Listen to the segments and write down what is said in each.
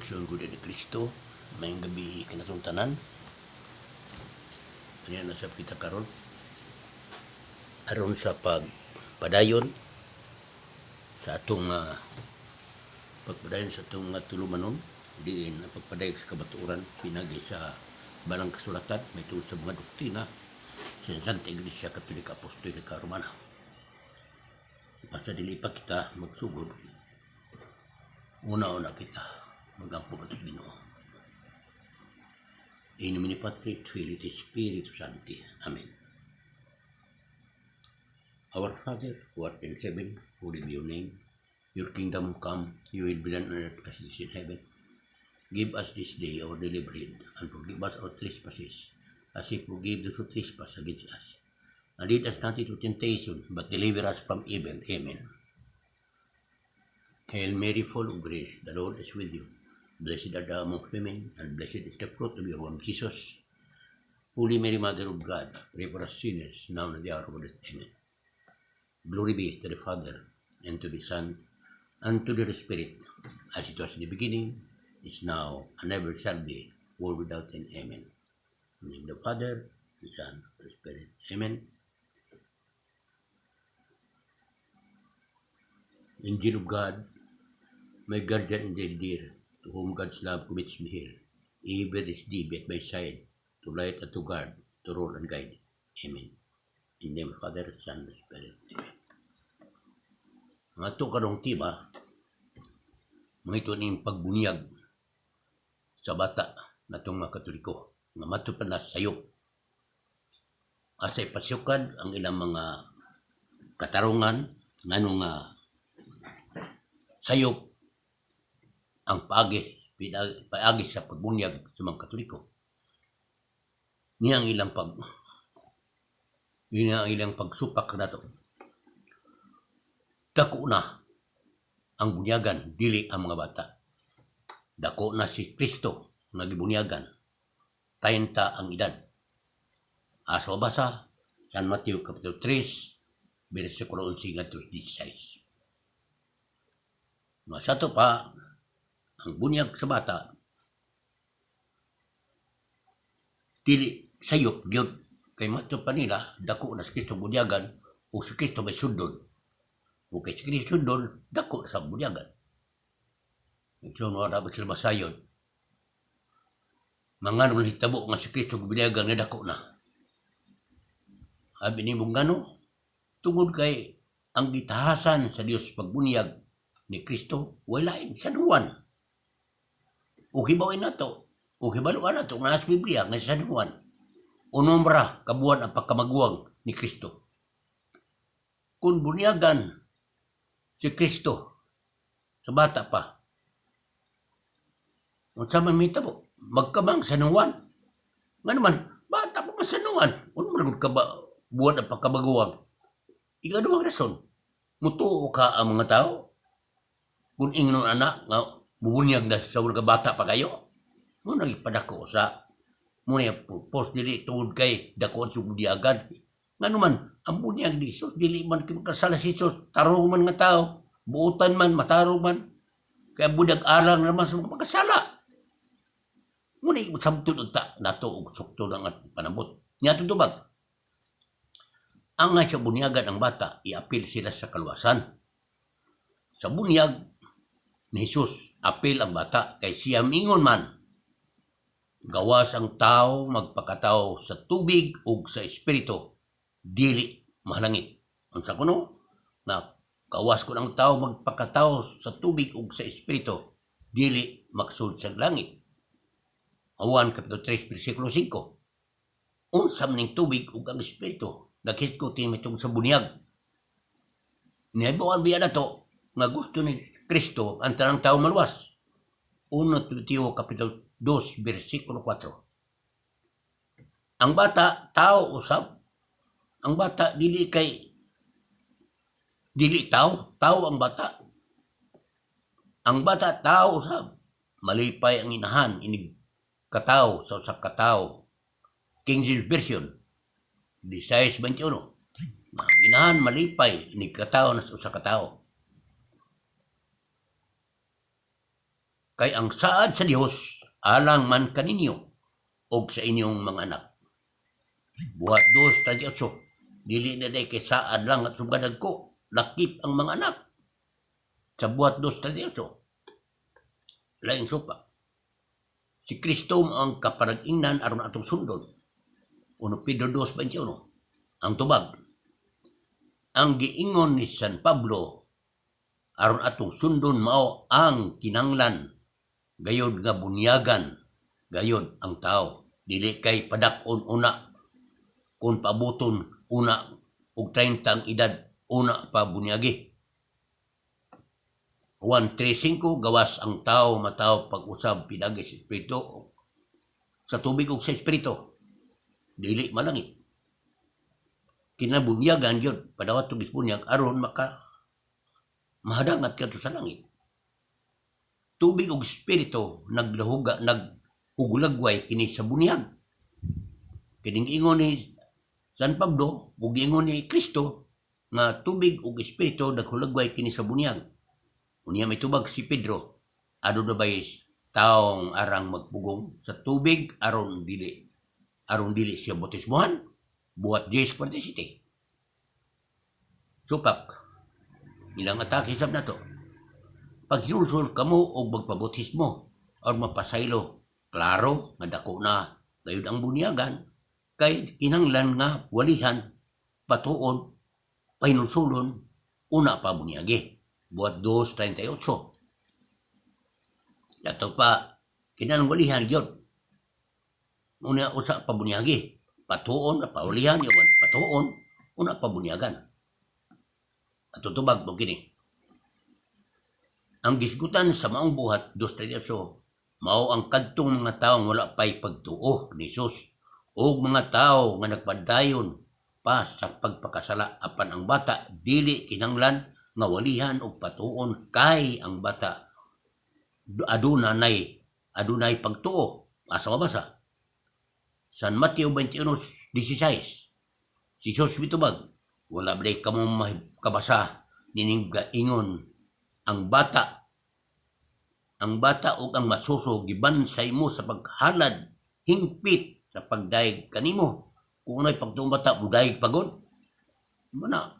Sugod ni Kristo, may gabi kanatong tanan. Ano na sa kita karon? Aron sa pagpadayon sa atong pagpadayon sa atong tulumanon, diin na pagpadayon sa kabaturan pinagi sa balang kasulatan may tungod sa mga doktrina sa Santa Iglesia Katolika Apostolika Romana. Basta dili pa kita magsugod, una-una kita mag-ampun at Ginoo. In nomine Patri, Filii et Spiritus Sancti. Amen. Our Father, who art in heaven, holy be your name. Your kingdom come, your will be done on earth as it is in heaven. Give us this day our daily bread, and forgive us our trespasses, as we forgive those who trespass against us. And lead us not into temptation, but deliver us from evil. Amen. Hail Mary, full of grace, the Lord is with you. Blessed are thou amongst women, and blessed is the fruit of your womb, Jesus. Holy Mary, Mother of God, pray for us sinners, now and at the hour of our death. Amen. Glory be to the Father, and to the Son, and to the Holy Spirit, as it was in the beginning, is now, and ever shall be, world without end. Amen. In the name of the Father, the Son, and the Holy Spirit. Amen. Angel of God, my guardian angel dear, to whom God's love commits me here, ever is thee be at my side, to light and to guard, to rule and guide. Amen. In the name of Father, Son, and Spirit. Amen. Mga ito karong tiba, mga ito ning pagbunyag sa bata na itong mga Katoliko, nga matupan na sayop. Asay pasyukan ang ilang mga katarungan, nganong sayop ang paagi sa pagbunyag sa mga Katoliko. Niya ang ilang pagsupak na ito. Dako na ang bunyagan, dili ang mga bata. Dako na si Kristo nga gibunyagan, 30 ang edad. Asa basa San Mateo Kapitulo 3, versikulo 11 ngadto 16. Sa to pa, ang bunyag sa bata, dili sayop gyud kay mato pa nila dako na si Kristo bunyagan o si Kristo may sundon. O kay si Kristo sundon, dako na sa bunyagan. Ito nga dapat sila masayon. Mga nung hitabo nga si Kristo bunyagan na dako na. Habi ni mong gano, tungod kay ang gitahasan sa Dios pagbunyag ni Kristo, walain sa Juan. O hibawin na to, o hibaluan na to, nga sa Biblia, nga sa Juan. Unombra, kabuan ang pagkamagwang ni Kristo. Kung bunyagan si Kristo sa bata pa, kung sa mamita mo, magkabang sa Juan. Nga naman, bata pa sa Juan. Unombra ka ba, buwan ang pagkamagwang? Ikaduhang rason, mutuo ka ang mga tao. Kung ingnon anak nga bubunyag na sa mga bata pa kayo, mo nagipadako sa muna post dili tungod kay dako sa bunyagan. Nga naman, ang bunyag ni Jesus, dili man kasala si Jesus, tarong man nga tao, buutan man, matarong man, kaya bunyag alang naman sa mga pagkasala. Muna sabtod unta nato og sukto ng panabot. Nya tudubag. Ang nga sa bunyagan ang bata, iapil sila sa kaluwasan. Sa bunyag ni Jesus, apil ang bata kay siya mingon man. Gawas ang tao magpakatao sa tubig ug sa espiritu, dili mahalangit. Unsa kuno? Na gawas ko ng tao magpakatao sa tubig ug sa espiritu, dili maksud sa langit. Juan Kapitulo 3, versikulo 5. Unsa man ning tubig ug ang espiritu, naghisgot timitong sa bunyag. Nihabuan biya na to, nga gusto ni Kristo ang tanang tao maluwas. 1 Timoteo Kapitulo 2, versikulo 4. Ang bata, tao usab. Ang bata, dili tao. Tao ang bata. Ang bata, tao usab. Malipay ang inahan, inig katao sa usak katao. King James Version, 16:21. Ang inahan, malipay, inig katao na sa usak katao. Kay ang saad sa Dios alang man kaninyo og sa inyong mga anak. Buhat 2:38. Dili na day kay saad lang at sugadag ko. Lakip ang mga anak. Sa buhat 2:38. Lain supa. Si Kristo ang kaparag-ingnan aron atong sundon. 1 Pedro 2:21. Ang tubag. Ang giingon ni San Pablo aron atong sundon mao ang kinanglan, gayod nga bunyagan, gayod ang tao. Dili kay padak-on una, kung pabuton una og 30 ang edad, una pa bunyagi. 1:3:5 gawas ang tao mataw pag-usab pinagi sa espiritu sa tubig ug sa espiritu. Dili malangit. Kinabunyagan yun, padawat tugis bunyag aron mahadangat kadto sa langit. Tubig ug espiritu naghugulagway kini sa bunyag. Kining ingon ni San Pablo ug ingon ni Kristo nga tubig ug espiritu naghulagway kini sa bunyag. Unya may tubag si Pedro, ado na bay taong arang magpugong sa tubig aron dili siya bautismohan. Buhat 10:47. Supak, ilang atake sab na to. Pag hinulsol kamo o magpabautismo o mapasaylo, klaro nga dako na gayud ang bunyagan, kay kinanglan nga walihan, patuon, pahinulsulon, una pa bunyagi. Buhat 2:38. Dato pa, kinang walihan yun. Una usa pa bunyagi. Patuon na paulihan yawan patuon una pabunyagan. At tutubag mo kini. Ang gisgutan sa maong buhat 2:38 mao ang kadtong mga taong wala pay pagtuo ni Jesus ug mga tao nga nagpadayon pa sa pagpakasala apan ang bata dili kinanglan nga walihan og patuon kay ang bata adunay pagtuo. Asa mabasa? San Mateo 21:16. Si Jesus mitubag, wala ba kamo kabasa nining ingon ang bata ug ang masuso gibansay mo sa paghalad hingpit sa pagdaig kanimo. Kung unay pagtuong bata mudayeg pagod. Mana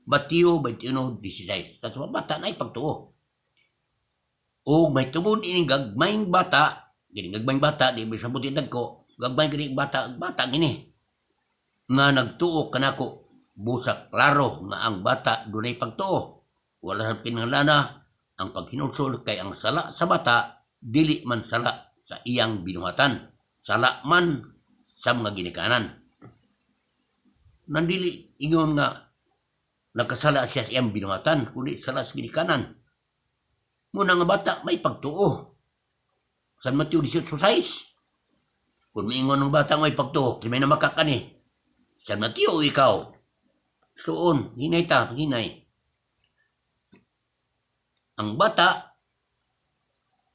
Mateo 21:16. Sa bata nay pagtuo. O may tungod ining gagmayng bata, di ba sabutin nagko, gagmay gini bata gini nga nagtuo kanako busak klaro nga ang bata dunay pagtuo. Wala sa pinanglana ang paghinulsol kay ang sala sa bata dili man sala sa iyang binuhatan, sala man sa mga ginikanan. Nandili ingon nga nagkasala siya sa iyang binuhatan kundi sala sa ginikanan. Muna nga bata may pagtuo. San Mateo 18:6. Kung maingon ng bata may pagtuo, may na makakani. San Mateo ikaw. Suon, hinay ta, hinay. Ang bata,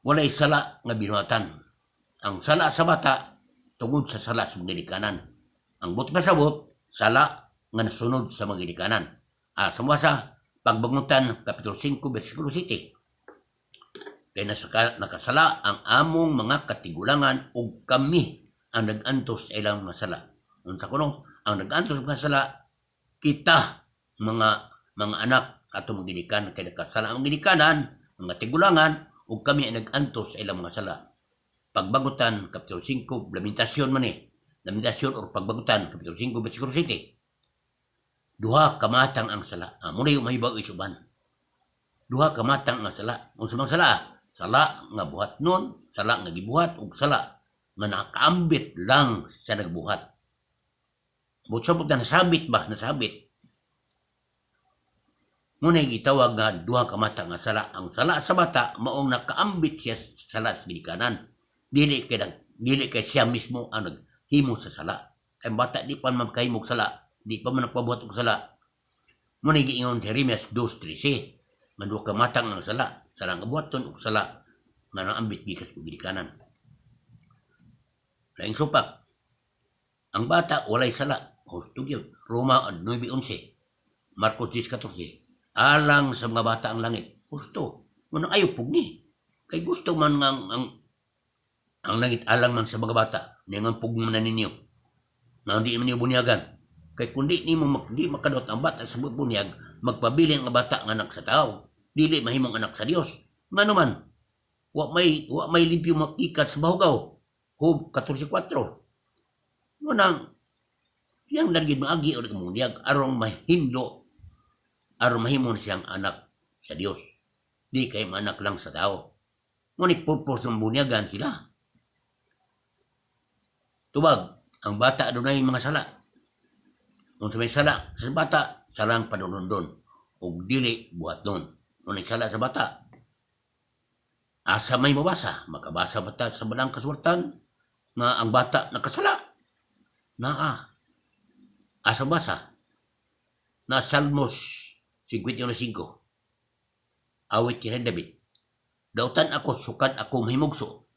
walay sala nga binuhatan. Ang sala sa bata, tungod sa sala sa mga ginikanan. Ang buti pasabot, sala nga nasunod sa mga ginikanan. Sumasa, Pagbangutan, Kapitulo 5, versikulo 7. Kaya nakasala ang among mga katigulangan ug kami ang nag-antos sa ilang mga sala. Unsa kuno, ang nag-antos mga sala, kita mga anak atong ginikanan kay nakasala ang ginikanan, mga tigulangan ug kami ang nag-antos sa ilang mga sala. Pagbangutan, Kapitulo 5, Lamentasyon man Lamentasyon o Pagbangutan, Kapitulo 5, versikulo 7. Duha kamatang ang sala. Muna yung mahibaw isuban. Duha kamatang ang sala. Unsa mang sala? Sala nga buhat nun, sala nga gibuhat, ug sala nga nakaambit lang sa nagbuhat. Sabot na nasabit ba? Nasabit. Muna gitawag nga duha kamata nga sala. Ang sala sa bata, maong nakaambit siya sa sala sa ginikanan. Dili kay siya mismo ang naghimo sa sala. Ang bata di pa man kahimog sala, di pa man nagpabuhat og sala. Muna giingon Jeremias 2:13. Duha kamata ang sala. Sala nga buhaton o sala nga naambit gikas sa ginikanan. Laing supak, ang bata walay sala. Hustog yun. Roma 9:11. Marcos 10:14. Alang sa mga bata ang langit. Husto. Munang ayaw pugni. Kay gusto man nga ang langit alang man sa mga bata, niya nga pugman na ninyo, na hindi man niyo bunyagan. Kay kundi di makadot ang bata sa bunyag, magpabili ang bata ng anak sa tao, dili mahimong anak sa Dios. Nga naman, wa may limpyo makikat sa bahugaw. Hub 14:4. Ngunang, yang lagi maagi o nagmunyag, arong mahimon siyang anak sa Dios. Di kay anak lang sa tao. Ngunit purpose ng bunyagan sila. Tubag, ang bata adunay mga sala. Kung sa may sala sa bata, salang panunundon. O dili buhat nun. Ngunit sala sa bata, asa may mabasa. Makabasa bata sa balang kasultan na ang bata nakasala. Asa basa. Na Salmos 51:5. Awit kini David. Dautan ako sukad ako mahimugso.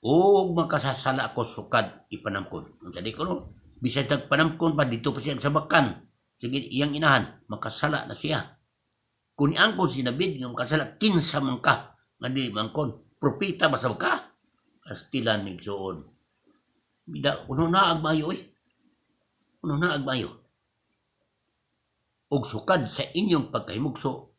O makasasala ako sukad ipanamkon. Ang sabi ko no, bisag nagpanamkon pa dito pa siya sa bakan. Sige, iyang inahan, makasala na siya. Kung iangkon si David, yung makasala, kinsa man ka, nga di mangkon, propita ba sa ka? Astilan ni Soon. Bida, uno na agmayo eh. Uno na agmayo. Og sukad sa inyong pagkahimugso,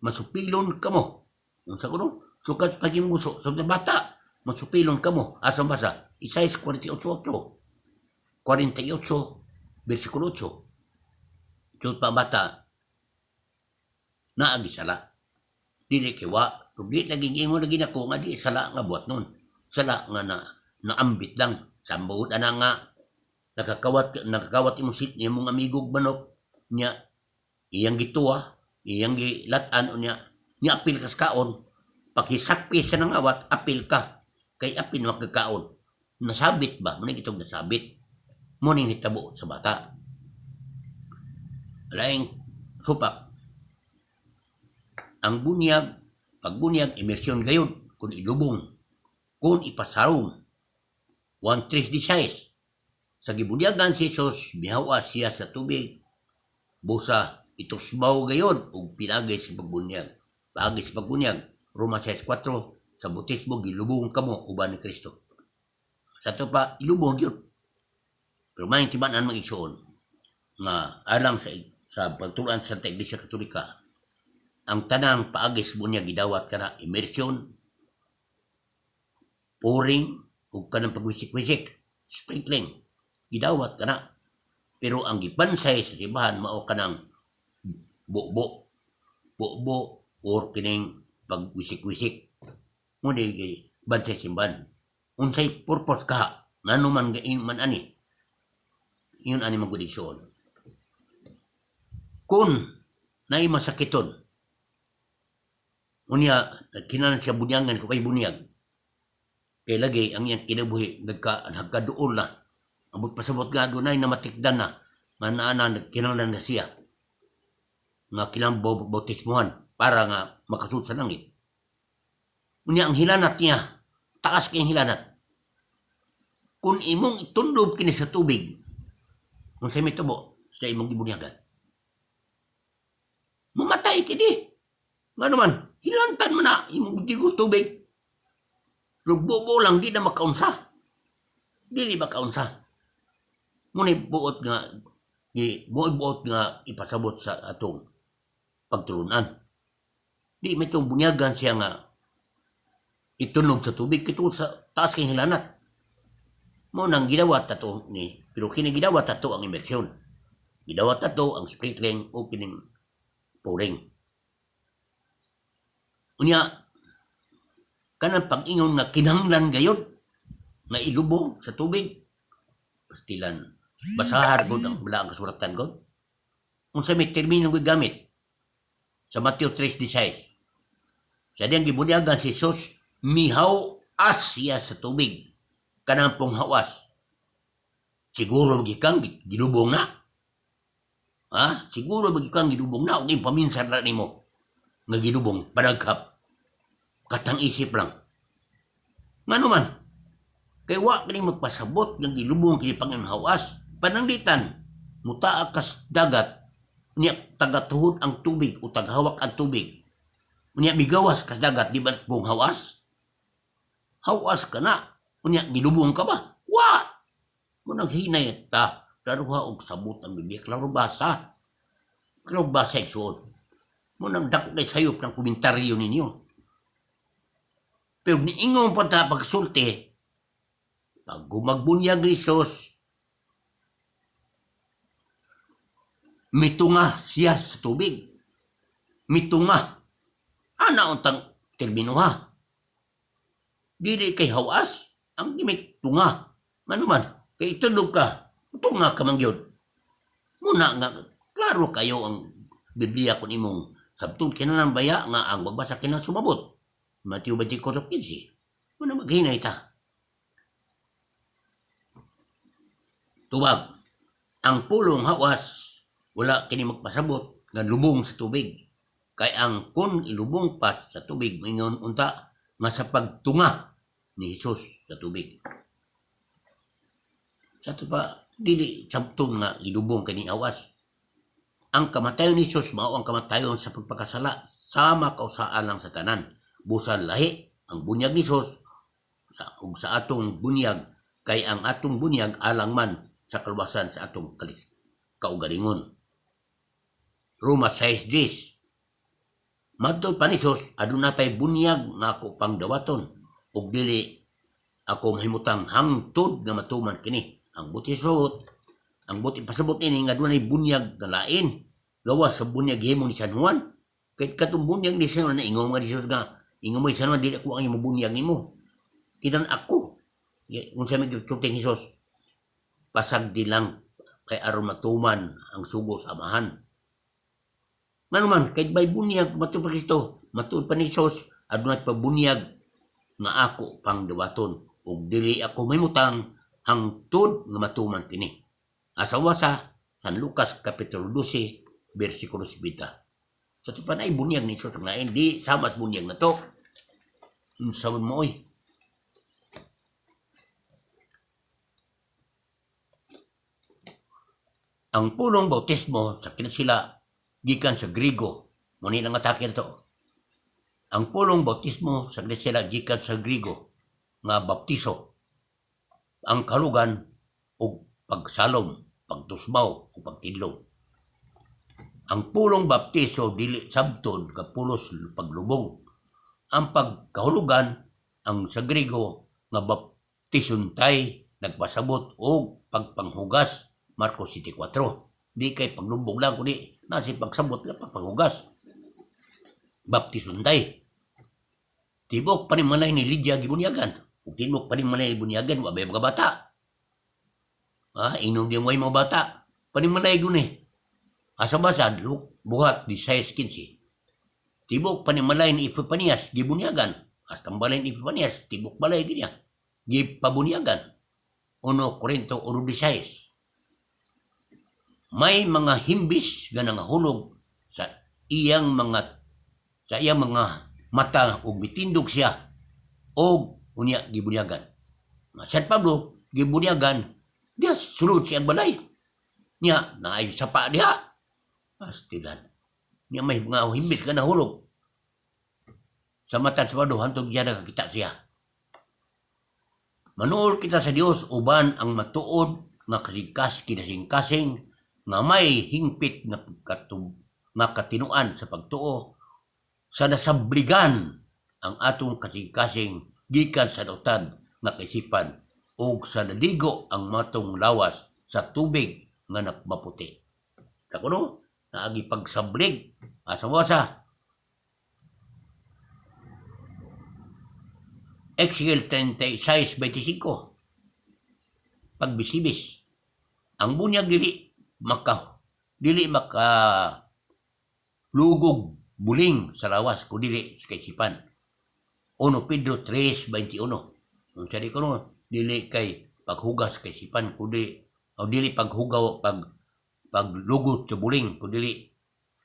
masupilon kamo. Ang sa kuno, sukad sa pagkahimugso, sa bata, masupilon kamo. Asang basa? Isaias 48:8, versikulo 8. Sud pa bata, naagisala. Dili kiwa, kung di naging ingo na ginako nga di sala nga buhat nun. Sala nga naambit lang. Sambuhod ana nga, nakakawat imusit niya mong amigog manok niya, iyang gituwa, iyang gilatan o niya apil kas kaon, pakisakpi sa nang awat, apil ka, kay apil makakaon. Nasabit ba? Muna itong nasabit. Muna hitabo sa bata. Laing supak. Ang bunyag, pagbunyag, imersyon gayon, kung ilubong, kung ipasarong, 1:3:16. Sa gibunyagan si Jesus, bihawa siya sa tubig, busa, itusbaw gayon, o pinagay sa pagbunyag. Paagay sa pagbunyag, Roma 6:4, sa butismo, gilubong kamo, uban ni Kristo. Sa ito pa, ilubong yun. Pero may tibanan mag-igsoon, nga alang sa pagtulaan sa Santa Iglesia Katolika, ang tanang paagis bunyag gidawat ka na immersion, pouring, o ka ng pagwisik-wisik, sprinkling, gidawat ka na. Pero ang gipansay sa simbahan, mao ka ng bukbo, or kining pagwisik-wisik. Muna bansay simbahan. Unsay purpose ka, ngano man gain man ani, yun ani magudiksoon. Kung naay masakiton, unya, kinanan siya bunyangan ko kay bunyag. Kaya lagi, ang iyang kinabuhi, nagkaduol na. Abot pasabot nga, doon na matikdan na. Nga nagkinalan na siya. Nga kilang bautismuhan para nga makasud sa langit. Unya, ang hilanat niya, taas kayong hilanat. Kung imong itundob kini sa tubig, kung sa mitabo, sa imong gibunyagan, mamatay kini. Nga naman, hilantan mo na, imong digos tubig. Rugbobo lang, di na makaunsa. Dili makaunsa. Ngunit buot nga ipasabot sa atong pagtulunan. Di may itong bunyagan siya nga itunog sa tubig, ito sa taas kay hilanat. Mo nang gidawat ato ni, pero kini gidawat ato ang immersyon. Gidawat ato ang sprinkling o kining pouring. Unya, kanang pag-ingon na kinahanglan gayon na ilubong sa tubig. Pastilan, basahar ko ang wala ang kasuratan ko. Kung sa may termino gamit sa Mateo 3:16. Sa diyang gibunyagan si Jesus, mihaw asya sa tubig. Kanang pong hawas. Siguro magikang gilubong na. Siguro magikang gilubong na. O paminsan na nimo nga gilubong, padagkap. Katang isip lang. Nga naman, kay wa kini magpasabot ng gilubong kini Panginoon hawas, pananglitan, mutaa kas dagat, niya tagatuhod ang tubig o taghawak ang tubig. Niya migawas kas dagat, di ba pong hawas? hawas ka na. Unya, gilubong ka ba? Wa! Munang hinay ta. Klaro ha, og sabot ang Biblia. Klaro basa. Klaro basa igsuon. Munang dako kay sayop ng komentaryo ninyo. Pero niingon pa ta pagsulti, pag gumagbunyag ni Isos, mitunga siya sa tubig. Mitunga. Ana untang termino ha. Dili kay hawas, ang gimik tunga. Manuman, kay tulog ka, tunga ka man gyud. Muna nga, klaro kayo ang Biblia kung imong sabtong kinalang baya nga ang magbasa kinang sumabot. Matthew 24:15. Muna maghinay ta. Tubag, ang pulong hawas, wala kini magpasabot nga lubong sa tubig. Kay ang kun ilubong pa sa tubig, mingon unta nga sa pagtunga ni Jesus sa tubig. Sa ito pa, dili sabtong nga ilubong kini awas. Ang kamatayon ni Jesus mao ang kamatayon sa pagpakasala, sama kausaan lang sa tanan. Busan lahi ang bunyag ni Jesus ug sa atong bunyag, kay ang atong bunyag alang man sa kaluwasan sa atong kaugalingon. Roma 6:10. Madto pa ni Jesus, aduna pay bunyag nga ako pang dawaton ug dili ako mahimutang hangtod nga matuman kini. Ang buti suot, ang buti pasabot ini nga adunay bunyag nga lain gawa sa bunyag himo ni San Juan. Kay katong bunyag ni San Juan na ingong nga ni Jesus nga ingong mo San Juan dili ako ang imong bunyag nimo. Kinan ako. Kung sa mga tuting Jesus, pasag di lang kay aron matuman ang sugo sa amahan. Manuman, kahit ba'y bunyag, matuod pa Kristo, matuod pa ni Jesus, adunay pa bunyag nga ako pang dawaton, ug dili ako may mutang hangtod nga matuman kini. Asawa sa San Lucas Kapitulo 12, versikulo 20. So, ito pa na bunyag ni Jesus, nga hindi sama sa bunyag na to. Sawon mo, oy. Ang pulong bautismo sa kinasila gikan sa Grigo. Muni lang atake to. Ang pulong bautismo sa kinasila gikan sa Grigo nga baptiso. Ang kalugan o pagsalom, pagtusbaw o pagtidlong. Ang pulong baptiso dili sabton nga pulos paglubong. Ang pagkahulugan ang sa Grigo nga baptisuntay nagpasabot o pagpanghugas. Marcos 7:4. Di kay paglubog lang kundi nasi pagsabot nga pagpanghugas. Baptisunday. Tibok panimalay ni Lydia gibunyagan. Ug tibok panimalay bunyagan wa bay mga bata. Inom di mo mga bata. Panimalay guni. Asa basad buhat di 6:15. Tibok panimalay ni Epifanias gibunyagan. Hasta balay ni Epifanias tibok balay ginya. Gipabunyagan. 1 Korinto 1:16. May mga himbis nga nangahulog sa iyang mga mata ug mitindog siya og unya gibunyagan. San Pablo gibunyagan diha sulod siya balay. Nya naay sapa diha. Pastilan. Nya may mga himbis nga nahulog. Sa mata sa Pablo hantod siya nakakita siya. Manuol kita sa Dios uban ang matuod nga kinasing-kasing nga may hingpit nga katinuan sa pagtuo sa nasabligan ang atong kasing-kasing gikan sa daotad nga kaisipan ug sa naligo ang matong lawas sa tubig nga maputi. Kakuno naagi pagsablig asawasa. Exhale 36:25. Pagbisibis. Ang bunyag dili maka lugog buling sa lawas kung dili sa kaisipan. 1 Pedro 3:21. Kung sabi ko no, dili kay paghugas kaisipan kundi o dili paghugaw paglugod sa buling kundi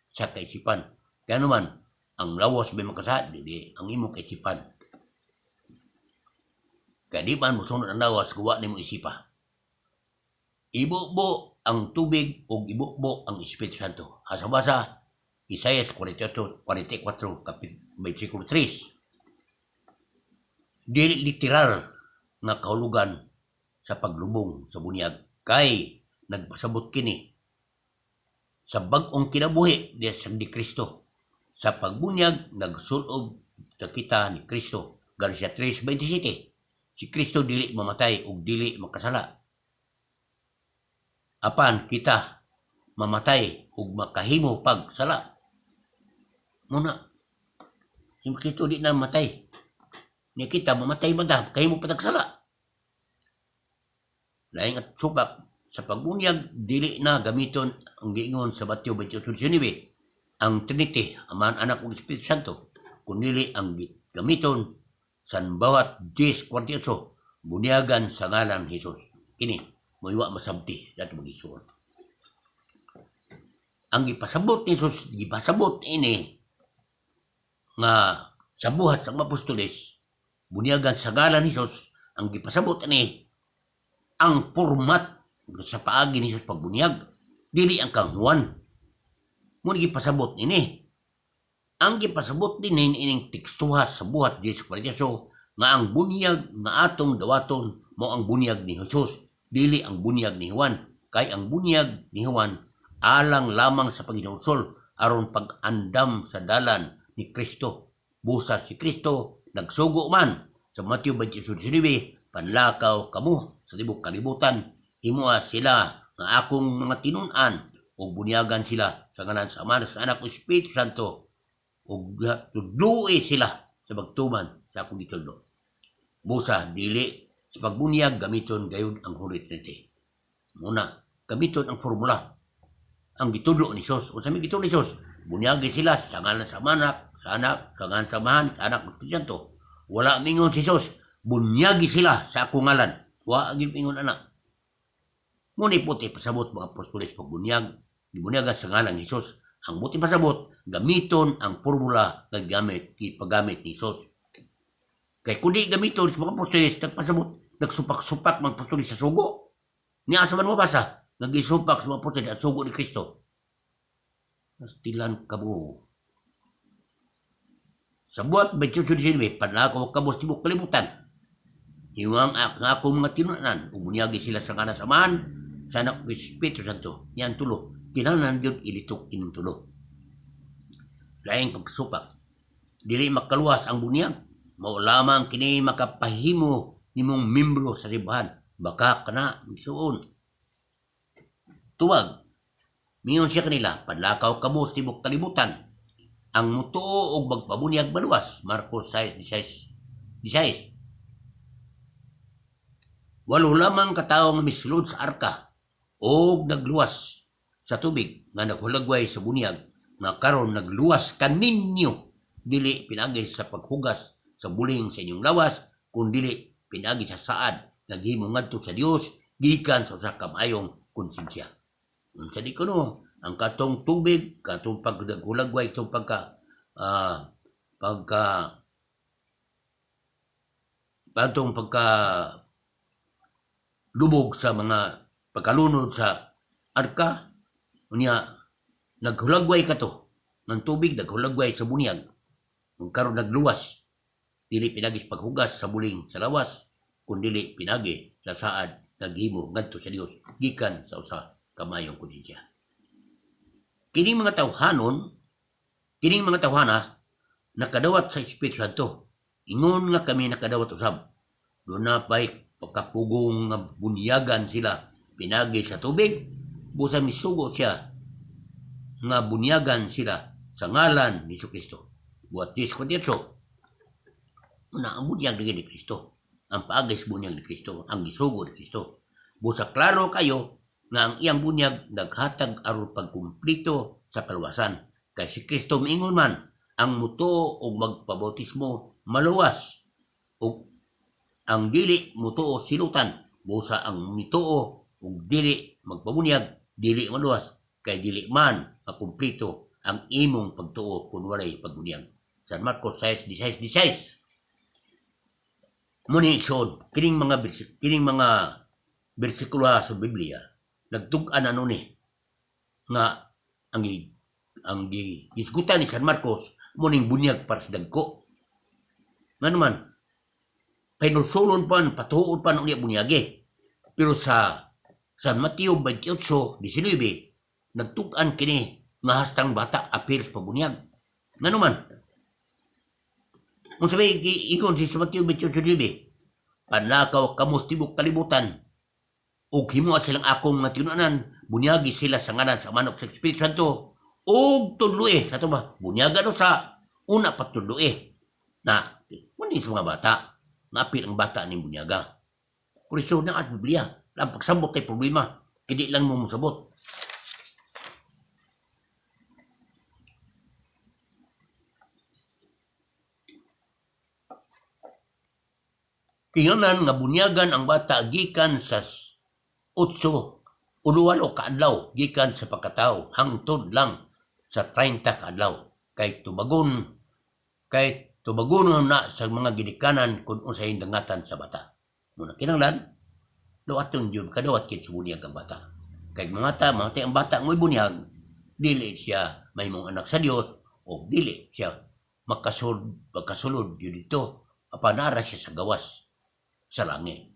sa kaisipan. Kaya naman ang lawas may makasad dili ang imong kaisipan. Kaya di man musunod ang lawas gawa nimo isipa. Ibubo ang tubig o ibubo ang Espiritu Santo. Asa basa Isaias 44, versikulo 3. dili literal nga kahulugan sa paglubong sa bunyag kay nagpasabot kini sa bag-ong kinabuhi diya sa di Kristo. Sa pagbunyag nagsulob kita ni Kristo. Galatia 3:27. Si Kristo dili mamatay ug dili makasala. Apan kita mamatay ug makahimo pagsala. Muna, si Kristo di na matay. Ni kita mamatay man ta, kahimo patagsala. Laing at supak sa pagbunyag dili na gamiton ang giingon sa Mateo 28:19 ang Trinity, Ama, Anak ug Espiritu Santo, kundi ang gamiton sa bawat 10:48 bunyagan sa ngalan Hesus. Kini moiwa masabti dato magisuon. Ang gipasabot ni Hesus, gipasabot ini nga sa buhat sa apostoles bunyagan sa ngalan Hesus, ang gipasabot ani ang format sa paagi ni Hesus pagbunyag, dili ang kang Juan. Muna gipasabot ini. Ang gipasabot din ining tekstuha sa buhat Diyos Kwaryaso nga ang bunyag nga atong dawaton mo ang bunyag ni Jesus, dili ang bunyag ni Juan. Kay ang bunyag ni Juan alang lamang sa paghinusol aron pag-andam sa dalan ni Kristo. Busa si Kristo nagsugo man sa Mateo 28:19, panlakaw kamo sa tibok kalibutan, himoa sila nga akong mga tinun-an o bunyagan sila sa ngalan sa Ama, sa Anak ug Espiritu Santo, ug tudluoy sila sa bagtuman sa akong gituldo. Busa dili sa pagbunyag gamiton gayud ang Holy Trinity. Muna gamiton ang formula ang gitudlo ni Sos. Unsa may gitudlo ni Sos? Bunyagi sila sa ngalan sa Anak, sa Anak, sa ngalan sa Amahan, sa Anak ug Espiritu Santo. Wala mingon si Sos, bunyagi sila sa akong ngalan. Wa gyud mingon ana. Muna puti pasabot mga apostoles pagbunyag, gibunyagan sa ngalan ni Sos. Ang buti pasabot, gamiton ang formula nga pagamit ni Sos. Kay kundi gamiton sa mga apostoles, nagpasabot, nagsupak-supak mga apostoles sa sugo. Niya sa man mabasa, nagisupak sa mga apostoles at sugo ni Kristo. Nastilan ka mo. Sa buhat, 28:19, panlakaw kabos tibok kalibutan. Iwang nga akong mga tinunan, umunyagi sila sa kanan samahan, sa Anak ug Espiritu Santo. Yan tulo. Kinahanglan gyud ilitok ining tulo. Laing pagsupak. Dili makaluwas ang bunyag. Mao lamang kini makapahimo nimong membro sa simbahan. Baka kana misuon. Tuwag. Mingon siya kanila, panlakaw kamo sa tibok kalibutan. Ang mutuo og magpabunyag maluwas. Marcos 6:16. Walo lamang katawo nga misulod sa arka og nagluwas sa tubig nga naghulagway sa bunyag nga karon nagluwas kaninyo, dili pinagi sa paghugas sa buling sa inyong lawas, kun dili pinagi sa saad naghimo ngadto sa Dios gikan sa usa ka maayong konsensya. Unsa di kuno ang katong tubig, katong pagdaghulagway, itong pagka lubog sa mga pagkalunod sa arka, unya naghulagway ka to ng tubig, naghulagway sa bunyag, kung karon nagluwas, dili pinagis paghugas sa buling sa lawas, kung dili pinagi sa saad naghimo ngadto sa Dios gikan sa usa ka maayong konsensya. Kining mga tawhana nakadawat sa Espiritu Santo. Ingon nga kami nakadawat usab. Doon na pa'y pagkapugong nga bunyagan sila pinagi sa tubig, busa misugo siya nga bunyagan sila sa ngalan ni Kristo. Buat 10:18. Una ang bunyag ni Kristo. Ang paagis bunyag ni Kristo, ang gisugo ni Kristo. Busa klaro kayo nga ang iyang bunyag naghatag aron pagkumplito sa kaluwasan. Kay si Kristo miingon man, ang mutuo og magpabautismo maluwas, ug ang dili mutuo silutan. Busa ang mituo ug dili magpabunyag, dili maluwas, kay dili man makumplito ang imong pagtuo kun walay pagbunyag. San Marcos 6:16. Muni iksod, kining mga bersikulo sa Biblia nagtug-an ano ni nga ang gisgutan ni San Marcos muning bunyag para sa dagko. Nga naman, Pinulsulon pa, patuod pa niya bunyagi. Pero sa San Mateo 28:19, nagtukan kini nga hastang bata appears pa bunyag. Nga naman, kung sabi, igon si San Mateo 28:19, panlakaw kamos tibok kalibutan, ug himo silang akong nga tinunan, bunyagi sila sa ngalan sa manok sa Espiritu Santo, ug tudloe sa ito ba, bunyaga no sa una patudloe, na, kundi sa mga bata, nga apil ang bata ni bunyaga. Por iso na at Biblia, ang pagsabot ay problema, hindi lang mo musabot. Kinganan nga bunyagan ang bata gikan sa 8 uluwalo kaadlaw gikan sa pagkatao hangtod lang sa 30 kaadlaw kay tubagon na sa mga ginikanan kung unsay dangatan sa bata. Muna kinanglan dawaton jud kadawat kit sa bunyag ang bata. Kay mga ang bata ngoy bunyag dili siya may mong anak sa Dios o dili siya makasulod yun dito apanara siya sa gawas sa langit.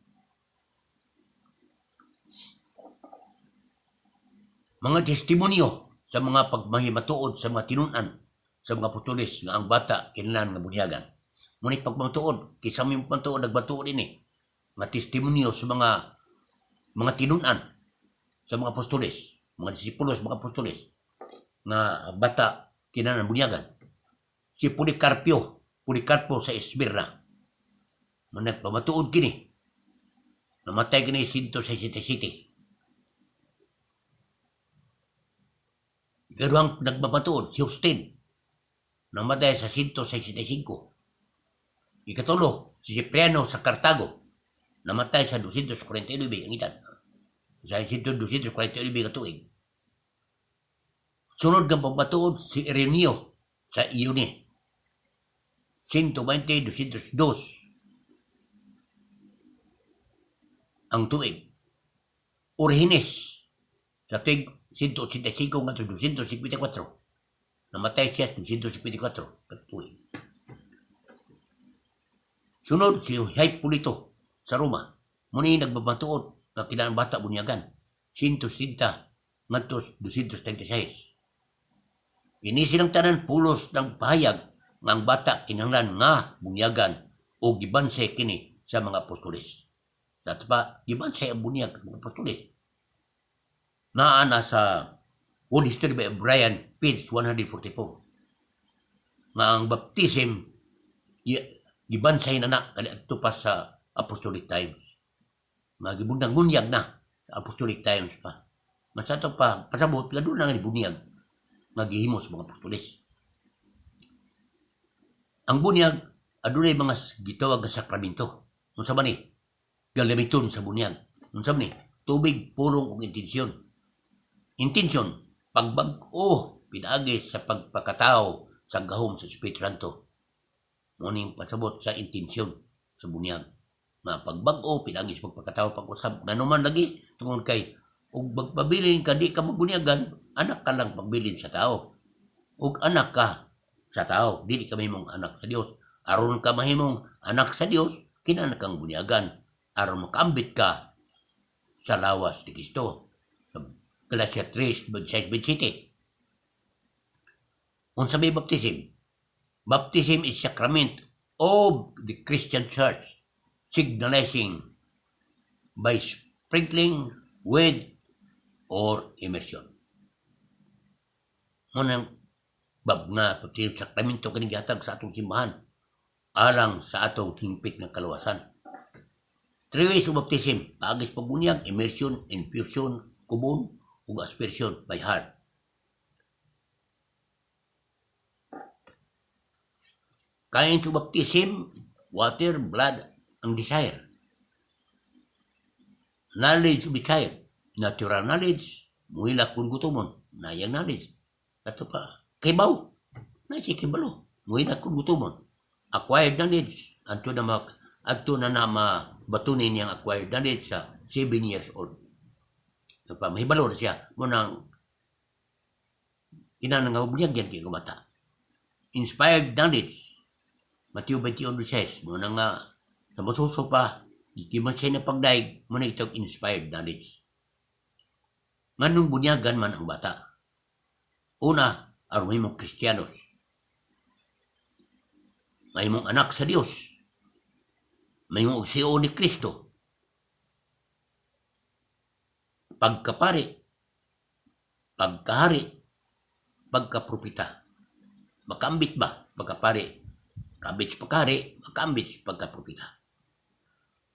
Mga testimonyo sa mga pagmahimatuod sa mga tinunan sa mga apostoles nga ang bata kinahanglan nga bunyagan. Ngunit pagmatuod, kisa mo yung pagmatuod, nagbatuod ini. Mga testimonyo sa mga tinunan sa mga apostoles, mga disipulos, mga apostoles, nga ang bata kinahanglan bunyagan. Si Policarpo sa Esmirna, pamatuod kini. Namatay kini 167. Ikaduhang nagmapatuod, si Justin, namatay sa 165. Ikatulo, si Cipriano sa Cartago, namatay sa 249 ang itan. Sa 249 katuig. Sunod ng pagmatuod, si Ireneo sa Ione, 120-202 ang tuig. Origenes sa tuig 185 nga 254. Namatay siya sa 254 katuig. Sunod si Hipólito sa Roma. Muna nagbabatuod na kinahanglan bata bunyagan. 160 ngadto 236. Ini silang tanan pulos ng pahayag nga ang bata kinahanglan nga bunyagan o gibansay kini sa mga apostoles. Dato pa gibansay ang bunyag sa mga apostoles. Naana sa World History by Brian, page 144. Nga ang baptism gibansay na kadto pa sa Apostolic Times. Nga gibundang bunyag na sa Apostolic Times pa. Masato pa pasabot nga doon na nga bunyag nga gihimo sa mga apostoles. Ang bunyag adunay mga gitawag nga sakramento. Unsa man ni? Gamiton sa bunyag. Unsa man ni? Tubig, pulong ug intensyon. Intensyon, pagbag-o pinaagi sa pagpakatao sa gahom sa Espiritu Santo. Muning pasabot sa intensyon sa bunyag. Na pagbag-o pinaagi sa pagpakatao pag-usab. Nanuman lagi tungod kay ug magpabilin ka di ka magbunyagan, anak ka lang pagbilin sa tao. Ug anak ka sa tao, dili ka mahimong anak sa Dios. Aron ka mahimong anak sa Dios, kinahanglan kang bunyagan aron makaambit ka sa lawas ni Kristo. Galatia 3:6-7. Unsa may baptism? Baptism is sacrament of the Christian Church, signalizing by sprinkling with or immersion. Munang bab nga baptism sakramento kini gihatag sa atong simbahan alang sa atong himpit nga kaluwasan. 3 ways of baptism: paagis pagbunyag, immersion, infusion, kubon, ug aspersion by heart. Kinds of baptism: water, blood, ang desire. Knowledge of desire: natural knowledge, muila kung gutomon, nayang knowledge. Ato pa, kibaw, na si kibalo, muila kung gutomon. Acquired knowledge, ato na mabatunin niyang acquired knowledge sa 7 years old. Mahibalo na siya. Munang kinahanglan nga bunyag yan kay kumata. Inspired knowledge. Matthew 21:6. Muna nga Sa masuso pa, di man siya napagdaig, muna itong inspired knowledge. Nganong bunyagan man ang bata. Una, aron may mong Kristiyanos. May mong anak sa Dios. May mong ogsiyo ni Kristo. Pagkapari, pagkahari, pagkapropita. Makambit ba? Pagkapari. Kambit sa pagkahari, makambit sa pagkapropita.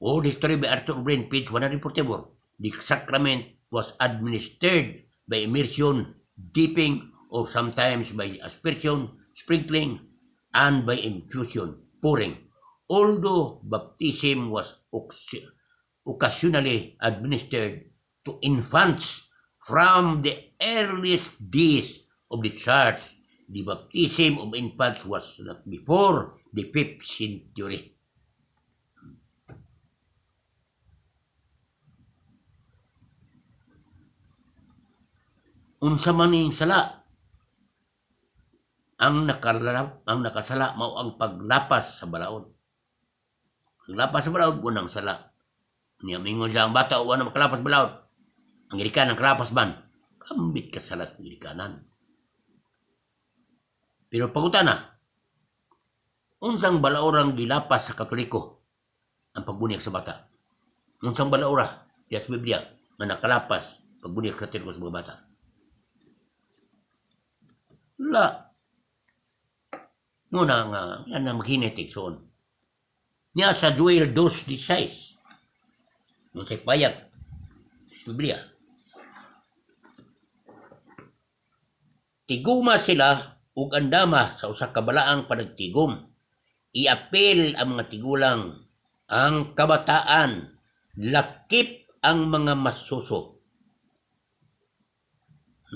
Old History by Arthur Brain, page 144. The sacrament was administered by immersion, dipping, or sometimes by aspersion, sprinkling, and by infusion, pouring. Although baptism was occasionally administered to infants from the earliest days of the church, the baptism of infants was not before the 5th century. Unsa man ning sala, ang nakasala mao ang paglapas sa balaod. Ang lapas sa balaod unang sala. Niya mingon siya ang bata uwan na makalapas balaod. Ang irikanan kalapas man, kambit ka salat ng irikanan. Pero pagutan na, unsang balaorang gilapas sa Katoliko ang pagbunyak sa bata. Unsang balaora diya sa Biblia na nakalapas pagbunyak sa Katoliko sa mga bata. La. Muna nga, yan ang maghinetik soon. Niya sa Joel 2:16. Nung sa'y payag. Sa Biblia. Tiguma sila ug andama sa usa ka balaang panagtigom. Iapil ang mga tigulang ang kabataan. Lakip ang mga masuso.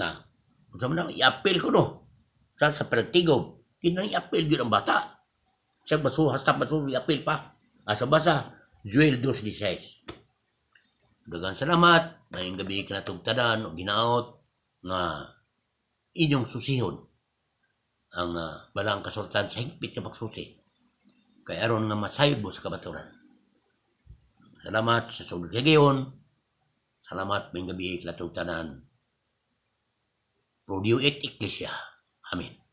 Na, kung sa mga iapil ko no. Sa panagtigom. Kinang-i-apil yun ang bata. Siya hasta masuha i-apil pa. Asa basa, Joel 2:16. Dagang salamat. Ngayong gabi ka natong tanan o ginaot nga inyong susihon ang balang kasultan sa higpit na pagsusi. Kaya aron nga masayod mo sa kabaturan. Salamat sa sunod kagayon. Salamat ngayong gabi ka natong tanan. Pro Diu et Ecclesia. Amen.